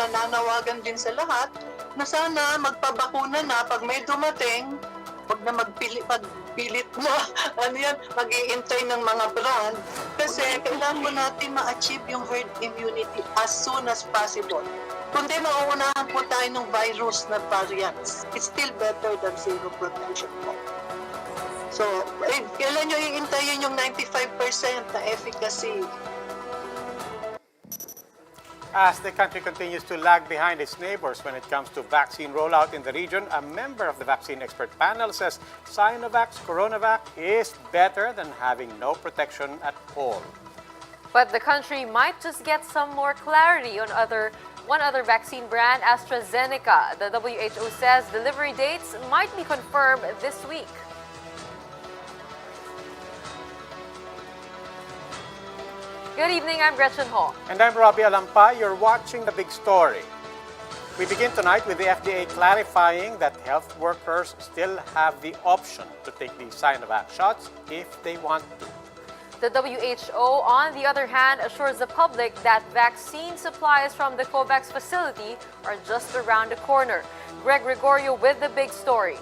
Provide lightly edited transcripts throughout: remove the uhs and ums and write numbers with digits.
nananawagan din sa lahat na sana magpabakuna na pag may dumating, huwag na magpilit na mag-iintay ng mga brand kasi kailangan mo natin ma-achieve yung herd immunity as soon as possible. Kundi mauunahan po tayo ng virus na variants. It's still better than zero protection po. So, kailan nyo iintayin yung 95% na efficacy? As the country continues to lag behind its neighbors when it comes to vaccine rollout in the region, a member of the vaccine expert panel says Sinovac's CoronaVac is better than having no protection at all. But the country might just get some more clarity on one other vaccine brand, AstraZeneca. The WHO says delivery dates might be confirmed this week. Good evening, I'm Gretchen Ho. And I'm Robbie Alampa. You're watching The Big Story. We begin tonight with the FDA clarifying that health workers still have the option to take the Sinovac shots if they want to. The WHO, on the other hand, assures the public that vaccine supplies from the COVAX facility are just around the corner. Greg Gregorio with The Big Story.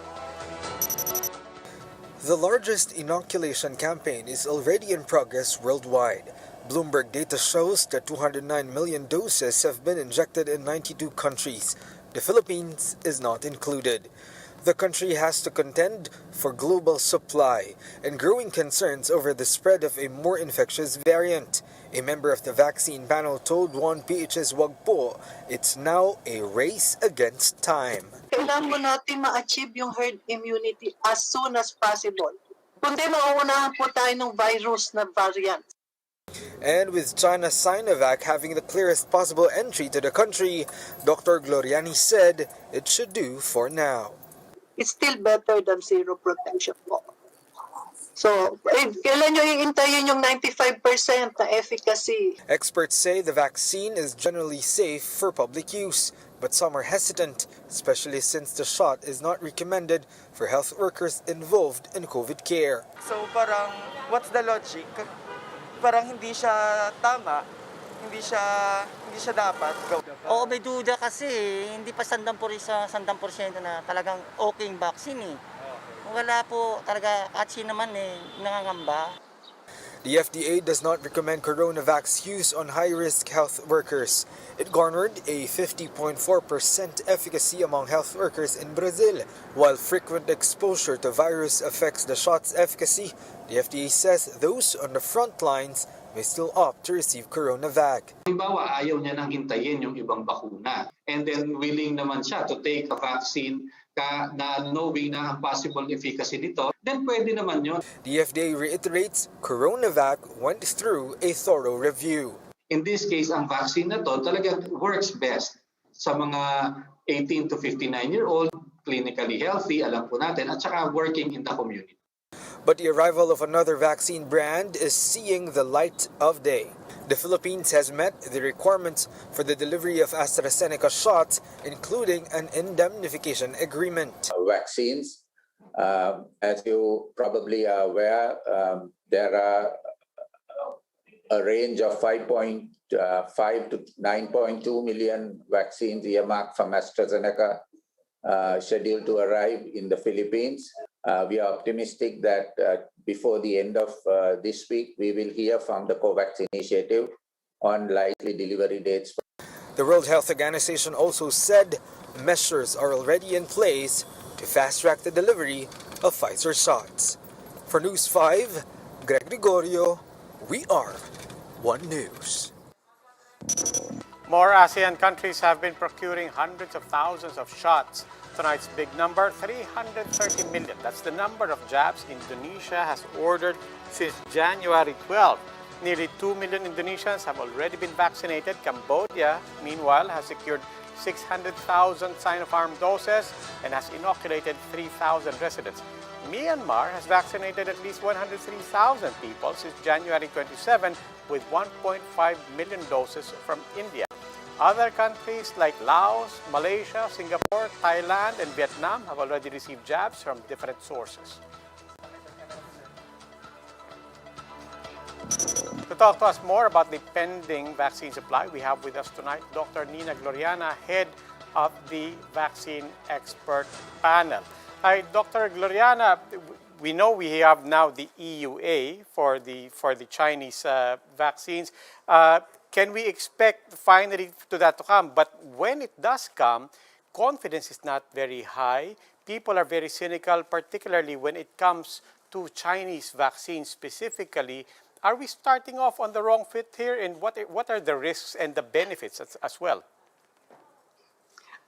The largest inoculation campaign is already in progress worldwide. Bloomberg data shows that 209 million doses have been injected in 92 countries. The Philippines is not included. The country has to contend for global supply and growing concerns over the spread of a more infectious variant. A member of the vaccine panel told 1PH's Wag Po, it's now a race against time. Kailangan mo natin ma-achieve yung herd immunity as soon as possible. Kundi mauunahan po tayo ng virus na variant. And with China's Sinovac having the clearest possible entry to the country, Dr. Gloriani said it should do for now. It's still better than zero protection po. So, kailan nyo iintayin yung 95% na efficacy? Experts say the vaccine is generally safe for public use, but some are hesitant, especially since the shot is not recommended for health workers involved in COVID care. So parang, what's the logic? Parang hindi siya tama, hindi siya dapat gawin. Oo, may duda kasi hindi pa 100% na talagang okay yung vaccine eh. Wala po talaga, at naman nangangamba. The FDA does not recommend CoronaVac's use on high-risk health workers. It garnered a 50.4% efficacy among health workers in Brazil. While frequent exposure to virus affects the shot's efficacy, the FDA says those on the front lines may still opt to receive CoronaVac. Halimbawa, ayaw niya nang hintayin yung ibang bakuna. And then willing naman siya to take a vaccine na knowing na ang possible efficacy nito, then pwede naman yun. The FDA reiterates CoronaVac went through a thorough review. In this case, ang vaccine na to talaga works best sa mga 18 to 59-year-old, clinically healthy, alam po natin, at saka working in the community. But the arrival of another vaccine brand is seeing the light of day. The Philippines has met the requirements for the delivery of AstraZeneca shots, including an indemnification agreement. Vaccines, as you probably are aware, there are a range of 5.5 to 9.2 million vaccines earmarked from AstraZeneca scheduled to arrive in the Philippines. We are optimistic that before the end of this week, we will hear from the COVAX initiative on likely delivery dates. The World Health Organization also said measures are already in place to fast-track the delivery of Pfizer shots. For News 5, Greg Gregorio, we are One News. More ASEAN countries have been procuring hundreds of thousands of shots. Tonight's big number, 330 million. That's the number of jabs Indonesia has ordered since January 12. Nearly 2 million Indonesians have already been vaccinated. Cambodia, meanwhile, has secured 600,000 Sinopharm doses and has inoculated 3,000 residents. Myanmar has vaccinated at least 103,000 people since January 27 with 1.5 million doses from India. Other countries like Laos, Malaysia, Singapore, Thailand, and Vietnam have already received jabs from different sources. To talk to us more about the pending vaccine supply, we have with us tonight Dr. Nina Gloriana, head of the Vaccine Expert Panel. Hi, Dr. Gloriana. We know we have now the EUA for the Chinese vaccines. Can we expect finally to that to come? But when it does come, confidence is not very high. People are very cynical, particularly when it comes to Chinese vaccines specifically. Are we starting off on the wrong foot here? And what are the risks and the benefits as well?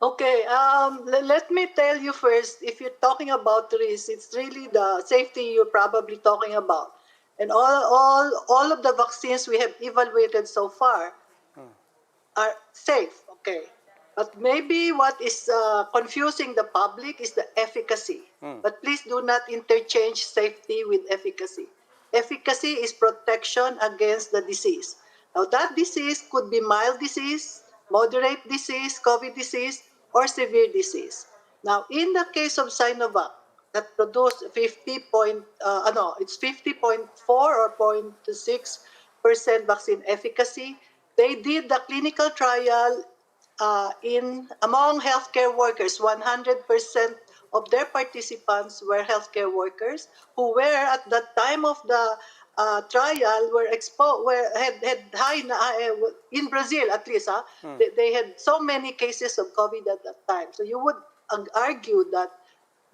Okay, let me tell you first, if you're talking about risk, it's really the safety you're probably talking about. And all of the vaccines we have evaluated so far are safe, okay. But maybe what is confusing the public is the efficacy. But please do not interchange safety with efficacy. Efficacy is protection against the disease. Now that disease could be mild disease, moderate disease, COVID disease, or severe disease. Now in the case of Sinovac, that produced 50.4 or 0.6% vaccine efficacy. They did the clinical trial among healthcare workers. 100% of their participants were healthcare workers who were at the time of the trial were exposed, had high in Brazil at least. They had so many cases of COVID at that time. So you would argue that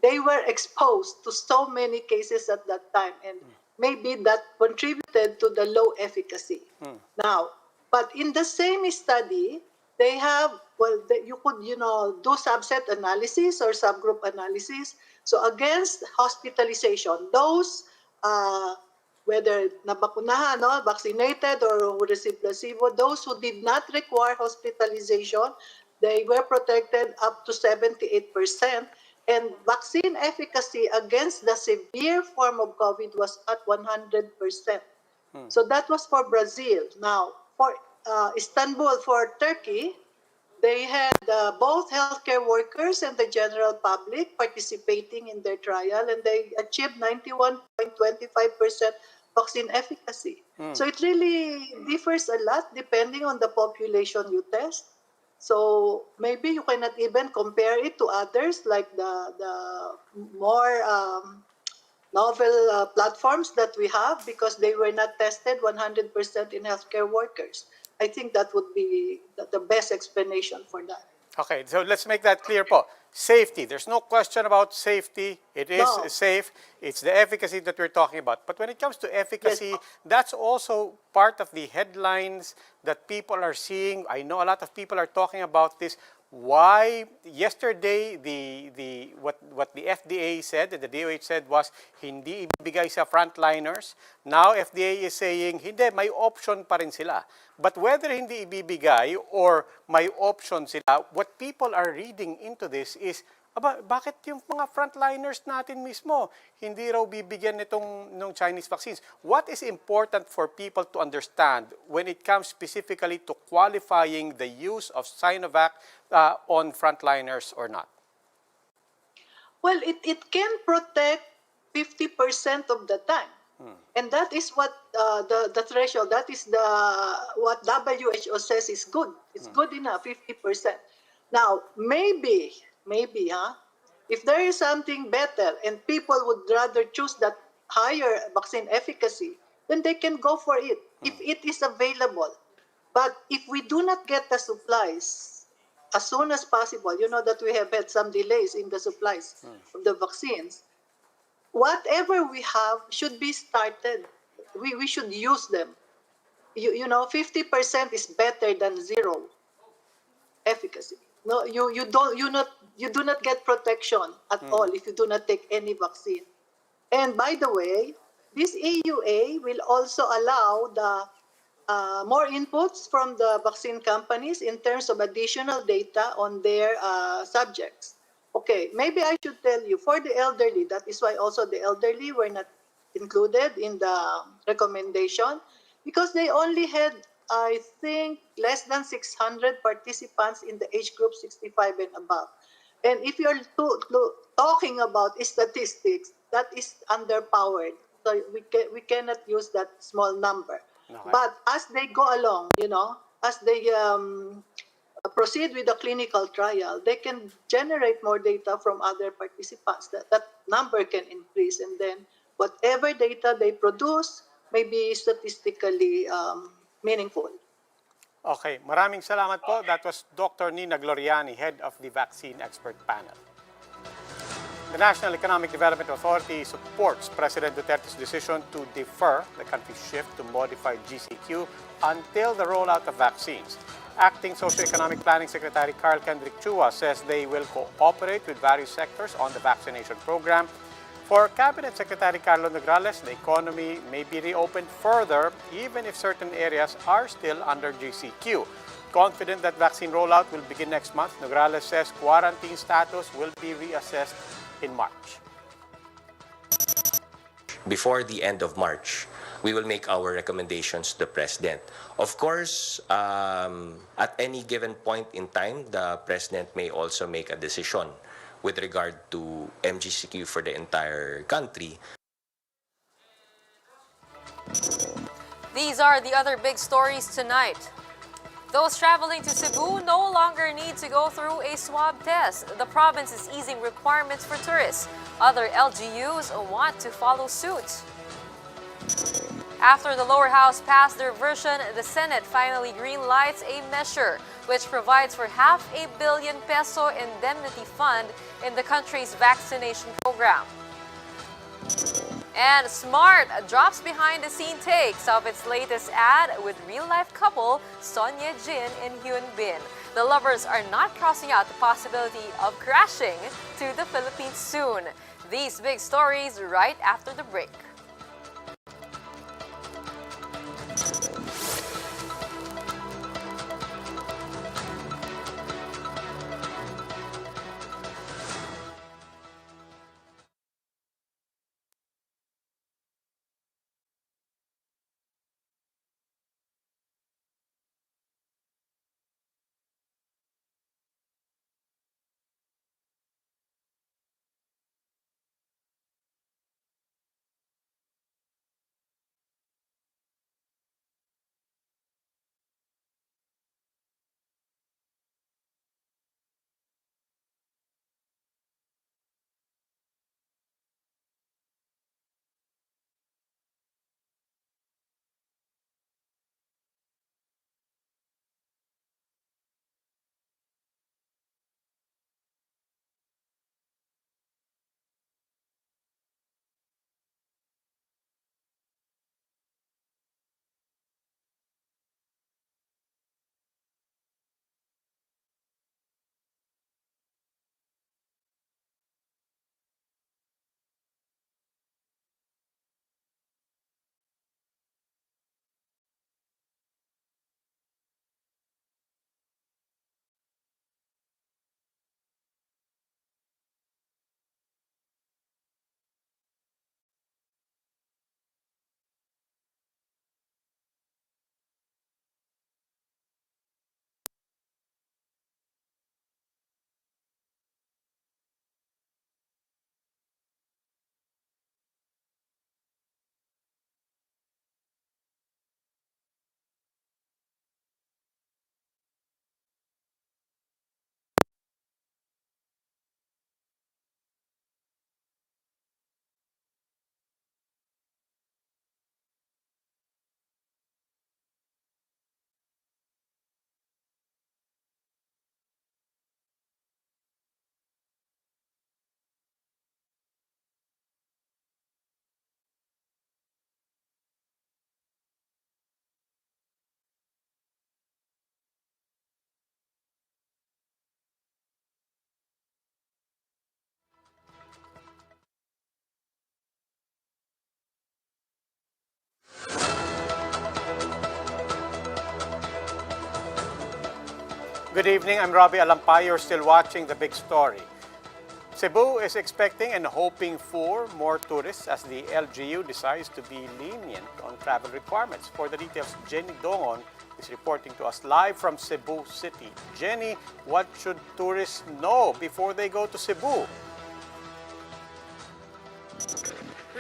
they were exposed to so many cases at that time, and maybe that contributed to the low efficacy. Now, but in the same study, they have, you could, do subset analysis or subgroup analysis. So against hospitalization, those, whether nabakunahan, no, vaccinated or who received placebo, those who did not require hospitalization, they were protected up to 78%. And vaccine efficacy against the severe form of COVID was at 100%. So that was for Brazil. Now, for Istanbul, for Turkey, they had both healthcare workers and the general public participating in their trial, and they achieved 91.25% vaccine efficacy. So it really differs a lot depending on the population you test. So maybe you cannot even compare it to others like the more novel platforms that we have because they were not tested 100% in healthcare workers. I think that would be the best explanation for that. Okay, so let's make that clear po. Safety, there's no question about safety. It is No. safe. It's the efficacy that we're talking about. But when it comes to efficacy, that's also part of the headlines that people are seeing. I know a lot of people are talking about this. Why yesterday what the FDA said and the DOH said was hindi ibigay sa frontliners. Now FDA is saying hindi, may option pa rin sila. But whether hindi ibibigay or may option sila, what people are reading into this is bakit yung mga frontliners natin mismo hindi raw bibigyan nung Chinese vaccines? What is important for people to understand when it comes specifically to qualifying the use of Sinovac on frontliners or not? Well, it can protect 50% of the time. And that is what the threshold, that is what WHO says is good. It's good enough, 50%. Now, maybe, if there is something better and people would rather choose that higher vaccine efficacy, then they can go for it if it is available. But if we do not get the supplies as soon as possible, you know that we have had some delays in the supplies of the vaccines, whatever we have should be started. We should use them. You know, 50% is better than zero efficacy. No, you do not get protection at all if you do not take any vaccine. And by the way, this EUA will also allow the more inputs from the vaccine companies in terms of additional data on their subjects. Okay, maybe I should tell you, for the elderly, that is why also the elderly were not included in the recommendation because they only had, I think, less than 600 participants in the age group 65 and above. And if you're talking about statistics, that is underpowered. So we cannot use that small number. Okay. But as they go along, as they proceed with the clinical trial, they can generate more data from other participants. That number can increase, and then whatever data they produce may be statistically meaningful. Okay, maraming salamat po. That was Dr. Nina Gloriani, head of the Vaccine Expert Panel. The National Economic Development Authority supports President Duterte's decision to defer the country's shift to modified GCQ until the rollout of vaccines. Acting Socioeconomic Planning Secretary Carl Kendrick Chua says they will cooperate with various sectors on the vaccination program. For Cabinet Secretary Carlo Nograles, the economy may be reopened further even if certain areas are still under GCQ. Confident that vaccine rollout will begin next month, Nograles says quarantine status will be reassessed in March. Before the end of March, we will make our recommendations to the President. Of course, at any given point in time, the President may also make a decision with regard to MGCQ for the entire country. These are the other big stories tonight. Those traveling to Cebu no longer need to go through a swab test. The province is easing requirements for tourists. Other LGUs want to follow suit. After the lower house passed their version, the Senate finally green-lights a measure which provides for ₱500 million indemnity fund in the country's vaccination program. And Smart drops behind-the-scene takes of its latest ad with real-life couple Son Ye-jin and Hyun Bin. The lovers are not crossing out the possibility of crashing to the Philippines soon. These big stories right after the break. Good evening, I'm Robbie Alampay. You're still watching The Big Story. Cebu is expecting and hoping for more tourists as the LGU decides to be lenient on travel requirements. For the details, Jenny Dongon is reporting to us live from Cebu City. Jenny, what should tourists know before they go to Cebu?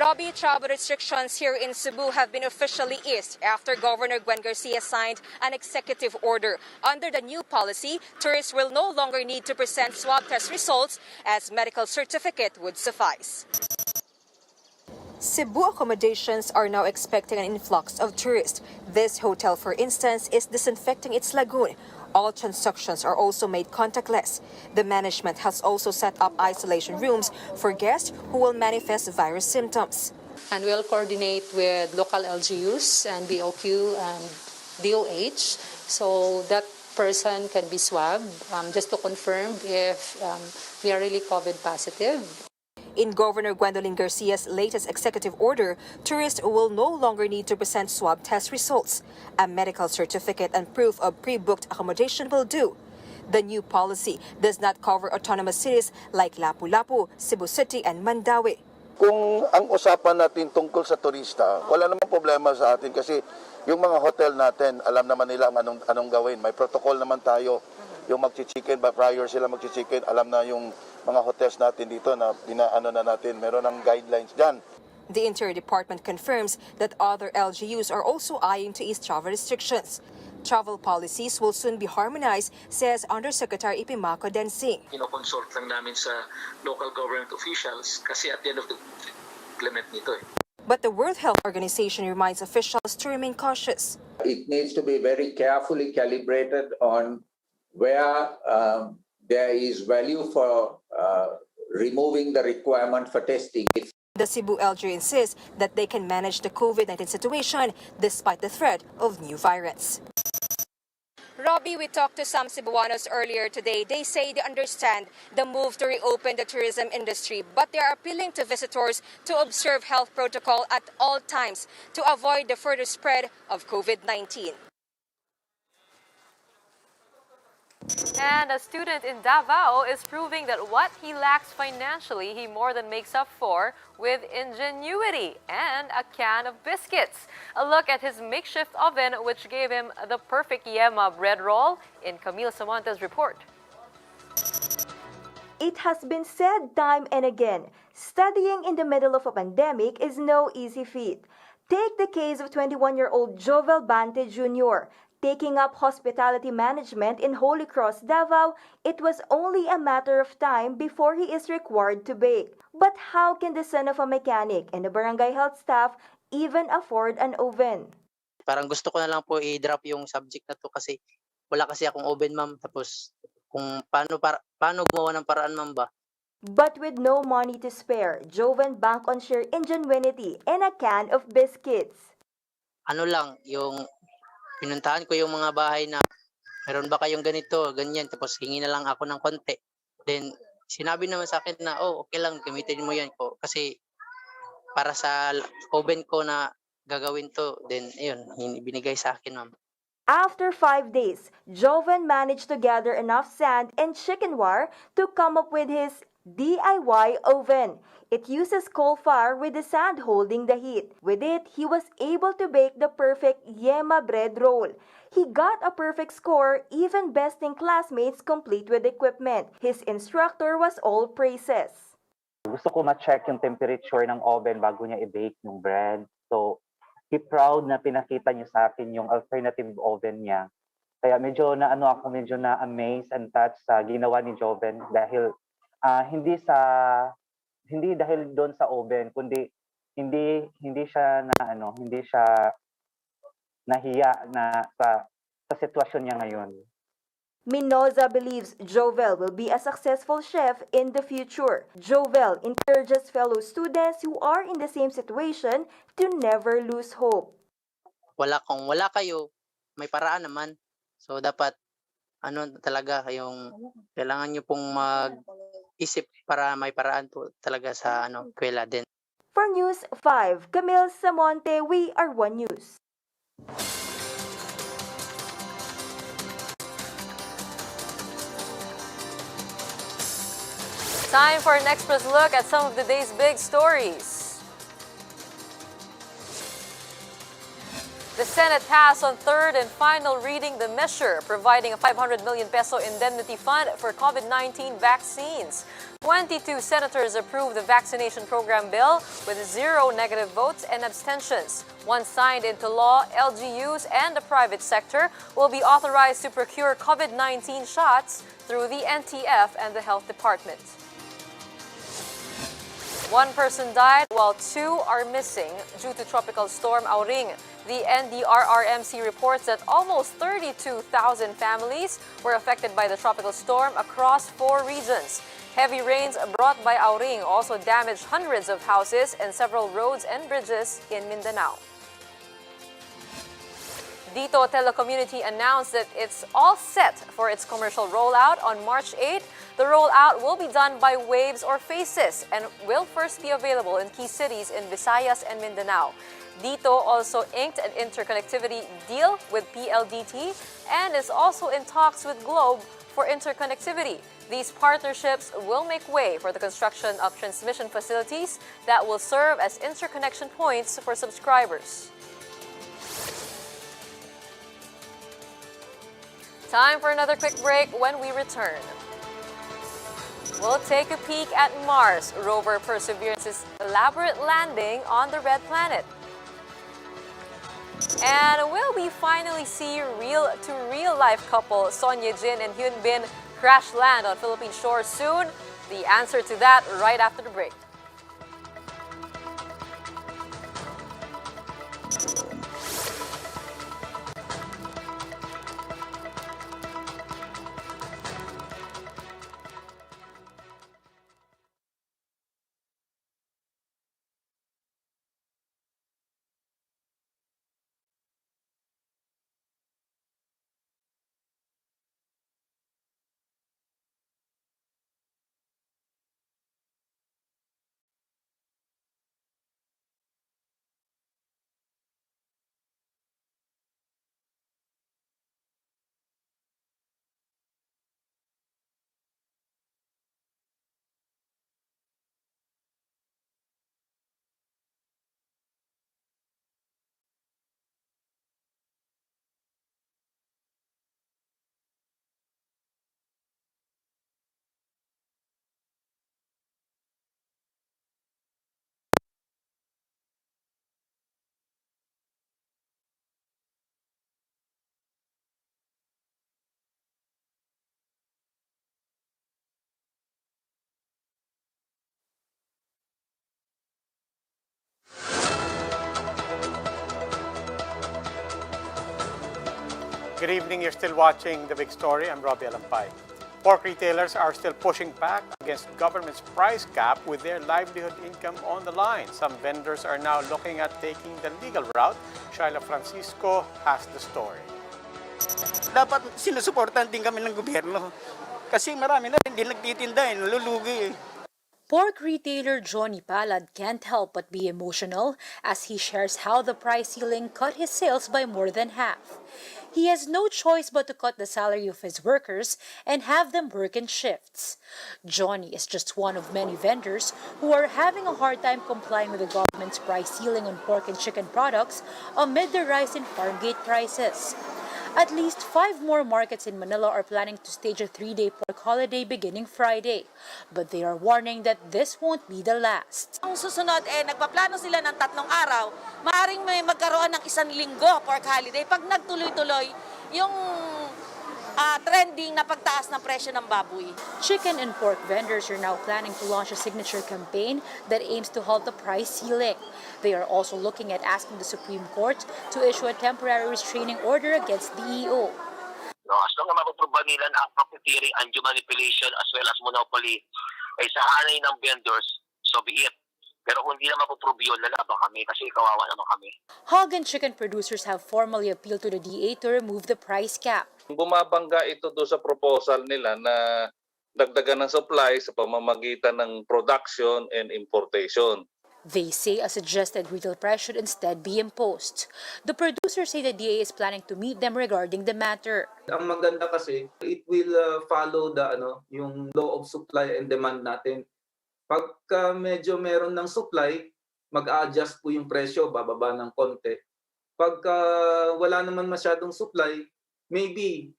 Robbie, travel restrictions here in Cebu have been officially eased after Governor Gwen Garcia signed an executive order. Under the new policy, tourists will no longer need to present swab test results as medical certificate would suffice. Cebu accommodations are now expecting an influx of tourists. This hotel, for instance, is disinfecting its lagoon. All transactions are also made contactless. The management has also set up isolation rooms for guests who will manifest virus symptoms. And we'll coordinate with local LGUs and BOQ and DOH so that person can be swabbed just to confirm if we are really COVID positive. In Governor Gwendolyn Garcia's latest executive order, tourists will no longer need to present swab test results. A medical certificate and proof of pre-booked accommodation will do. The new policy does not cover autonomous cities like Lapu-Lapu, Cebu City, and Mandaue. Kung ang usapan natin tungkol sa turista, wala namang problema sa atin kasi yung mga hotel natin, alam naman nila anong gawin. May protocol naman tayo. Yung magchi-chicken, prior sila magchi-chicken, alam na yung mga hotels natin dito na dinaano na natin. Meron ng guidelines dyan. The Interior Department confirms that other LGUs are also eyeing to ease travel restrictions. Travel policies will soon be harmonized, says Undersecretary Ipimaco Densing. Kinoconsult lang namin sa local government officials kasi at the end of the implement nito eh. But the World Health Organization reminds officials to remain cautious. It needs to be very carefully calibrated on where there is value for removing the requirement for testing. The Cebu LGU insists that they can manage the COVID-19 situation despite the threat of new variants. Robbie, we talked to some Cebuanos earlier today. They say they understand the move to reopen the tourism industry, but they are appealing to visitors to observe health protocol at all times to avoid the further spread of COVID-19. And a student in Davao is proving that what he lacks financially, he more than makes up for with ingenuity and a can of biscuits. A look at his makeshift oven, which gave him the perfect yema bread roll, in Camille Samanta's report. It has been said time and again, studying in the middle of a pandemic is no easy feat. Take the case of 21-year-old Jovel Bante Jr., taking up hospitality management in Holy Cross, Davao. It was only a matter of time before he is required to bake. But how can the son of a mechanic and the barangay health staff even afford an oven? Parang gusto ko na lang po i-drop yung subject na to kasi wala kasi akong oven, ma'am. Tapos kung paano gumawa ng paraan, ma'am ba? But with no money to spare, Joven bank on sheer ingenuity and a can of biscuits. Ano lang, yung pinuntahan ko yung mga bahay na meron ba kayong ganito, ganyan, tapos hingi na lang ako ng konti. Then, sinabi naman sa akin na, okay lang, gamitin mo yan ko. Kasi, para sa oven ko na gagawin to, then, ayun, binigay sa akin, ma'am. After 5 days, Joven managed to gather enough sand and chicken wire to come up with his DIY oven. It uses coal fire with the sand holding the heat. With it, he was able to bake the perfect yema bread roll. He got a perfect score, even besting classmates complete with equipment. His instructor was all praises. Gusto ko ma-check yung temperature ng oven bago niya i-bake yung bread. So, he proud na pinakita niya sa akin yung alternative oven niya. Kaya medyo na-amaze and touched sa ginawa ni Joven dahil hindi dahil doon sa oven kundi hindi siya nahiya na sa sitwasyon niya ngayon. Minoza believes Jovel will be a successful chef in the future. Jovel encourages fellow students who are in the same situation to never lose hope. Kung wala kayo, may paraan naman. So dapat talaga yung kailangan niyo pong mag-isip para may paraan po talaga sa eskwela din. For News 5, Camille Samonte, we are One News. Time for an express look at some of the day's big stories. The Senate passed on third and final reading the measure providing a 500 million peso indemnity fund for COVID-19 vaccines. 22 senators approved the vaccination program bill with 0 negative votes and abstentions. Once signed into law, LGUs and the private sector will be authorized to procure COVID-19 shots through the NTF and the Health Department. One person died while 2 are missing due to Tropical Storm Auring. The NDRRMC reports that almost 32,000 families were affected by the tropical storm across 4 regions. Heavy rains brought by Auring also damaged hundreds of houses and several roads and bridges in Mindanao. Dito Telecommunity announced that it's all set for its commercial rollout on March 8. The rollout will be done by waves or phases and will first be available in key cities in Visayas and Mindanao. Dito also inked an interconnectivity deal with PLDT and is also in talks with Globe for interconnectivity. These partnerships will make way for the construction of transmission facilities that will serve as interconnection points for subscribers. Time for another quick break. When we return, we'll take a peek at Mars rover Perseverance's elaborate landing on the red planet. And will we finally see real-to-real-life couple Sonia Jin and Hyun Bin crash land on Philippine shores soon? The answer to that right after the break. Good evening. You're still watching The Big Story. I'm Robbie Alampay. Pork retailers are still pushing back against government's price cap with their livelihood income on the line. Some vendors are now looking at taking the legal route. Shaila Francisco has the story. Dapat sinusuportahan din kami ng gobyerno. Kasi marami na hindi nagtitinda, nalulugi. Pork retailer Johnny Palad can't help but be emotional as he shares how the price ceiling cut his sales by more than half. He has no choice but to cut the salary of his workers and have them work in shifts. Johnny is just one of many vendors who are having a hard time complying with the government's price ceiling on pork and chicken products amid the rise in farm gate prices. At least 5 more markets in Manila are planning to stage a 3-day pork holiday beginning Friday. But they are warning that this won't be the last. Ang susunod, nagpaplano sila ng 3 araw. Maaring may magkaroon ng 1 linggo pork holiday pag nagtuloy-tuloy yung trending na pagtaas ng presyo ng baboy. Chicken and pork vendors are now planning to launch a signature campaign that aims to halt the price ceiling. They are also looking at asking the Supreme Court to issue a temporary restraining order against DEO. No, as long as mapuproba nila na ang profiteering, undue manipulation as well as monopoly ay sa hanay ng vendors, so be it. Pero kung hindi na mapuprobe yun, lalaban kami kasi kawawa naman kami. Hog and chicken producers have formally appealed to the DA to remove the price cap. Bumabangga ito do sa proposal nila na dagdagan ng supply sa pamamagitan ng production and importation. They say a suggested retail price should instead be imposed. The producers say the DA is planning to meet them regarding the matter. Ang maganda kasi, it will follow the yung law of supply and demand natin. Pagka medyo meron ng supply, mag-a-adjust po yung presyo, bababa ng konti. Pagka wala naman masyadong supply, maybe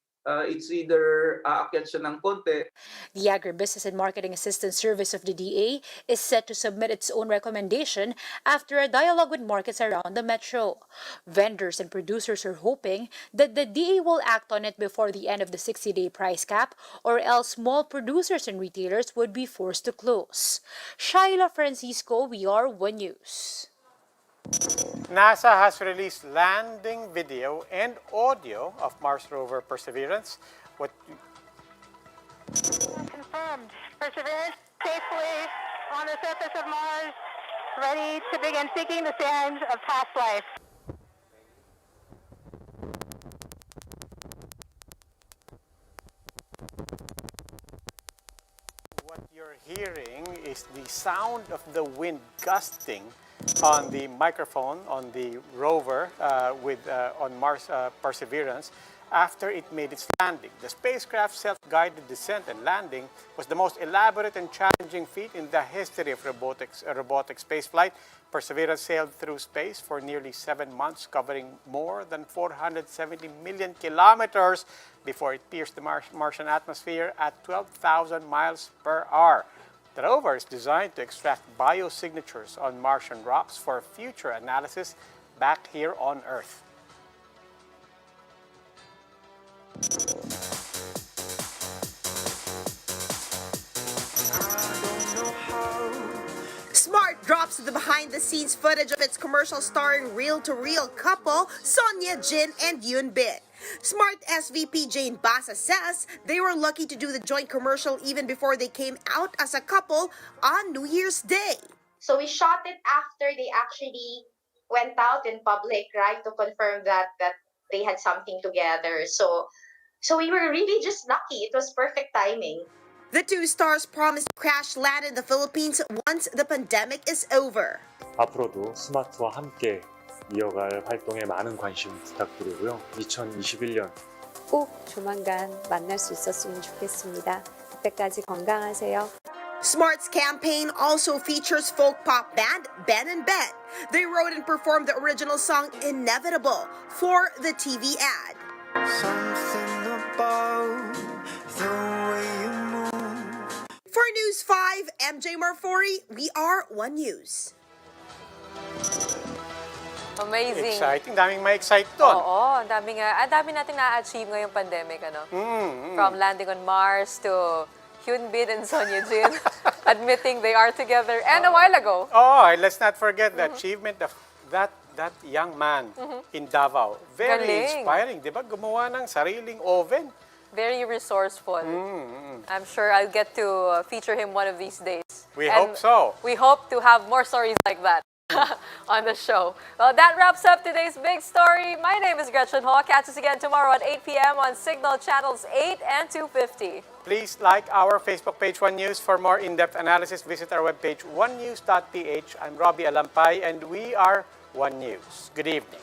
it's either aakyat siya ng konti. The Agribusiness and Marketing Assistance Service of the DA is set to submit its own recommendation after a dialogue with markets around the metro. Vendors and producers are hoping that the DA will act on it before the end of the 60-day price cap, or else small producers and retailers would be forced to close. Shaila Francisco, We Are One News. NASA has released landing video and audio of Mars rover Perseverance. Confirmed. Perseverance safely on the surface of Mars, ready to begin seeking the signs of past life. What you're hearing is the sound of the wind gusting on the microphone on the rover on Mars Perseverance after it made its landing. The spacecraft's self-guided descent and landing was the most elaborate and challenging feat in the history of robotic spaceflight. Perseverance sailed through space for nearly 7 months, covering more than 470 million kilometers before it pierced the Martian atmosphere at 12,000 miles per hour. The rover is designed to extract biosignatures on Martian rocks for future analysis back here on Earth. Smart drops the behind-the-scenes footage of its commercial starring reel-to-reel couple Sonia Jin and Yoon Bin. Smart SVP Jane Basa says they were lucky to do the joint commercial even before they came out as a couple on New Year's Day. So we shot it after they actually went out in public, right, to confirm that they had something together. So we were really just lucky. It was perfect timing. The two stars promised to crash land in the Philippines once the pandemic is over. 앞으로도 스마트와 함께 이어갈 활동에 많은 관심 부탁드리고요. 2021년 꼭 조만간 만날 수 있었으면 좋겠습니다. 그때까지 건강하세요. Smart's campaign also features folk pop band Ben and Bet. They wrote and performed the original song Inevitable for the TV ad. Something about the way you move. For News 5, MJ Marfori, We Are One News. Amazing. Exciting. Daming ma-excite doon. Oo, ang dami nating na-achieve ngayong pandemic, ano? From landing on Mars to Hyun Bin and Sonia Jin admitting they are together and a while ago. Oh, and let's not forget the achievement of that young man in Davao. Very Galing. inspiring, di ba? Gumawa ng sariling oven. Very resourceful. I'm sure I'll get to feature him one of these days. We hope so. We hope to have more stories like that on the show. Well, that wraps up today's big story. My name is Gretchen Ho. Catch us again tomorrow at 8 p.m. on Signal Channels 8 and 250. Please like our Facebook page, One News. For more in-depth analysis, visit our webpage, onenews.ph. I'm Robbie Alampay, and we are One News. Good evening.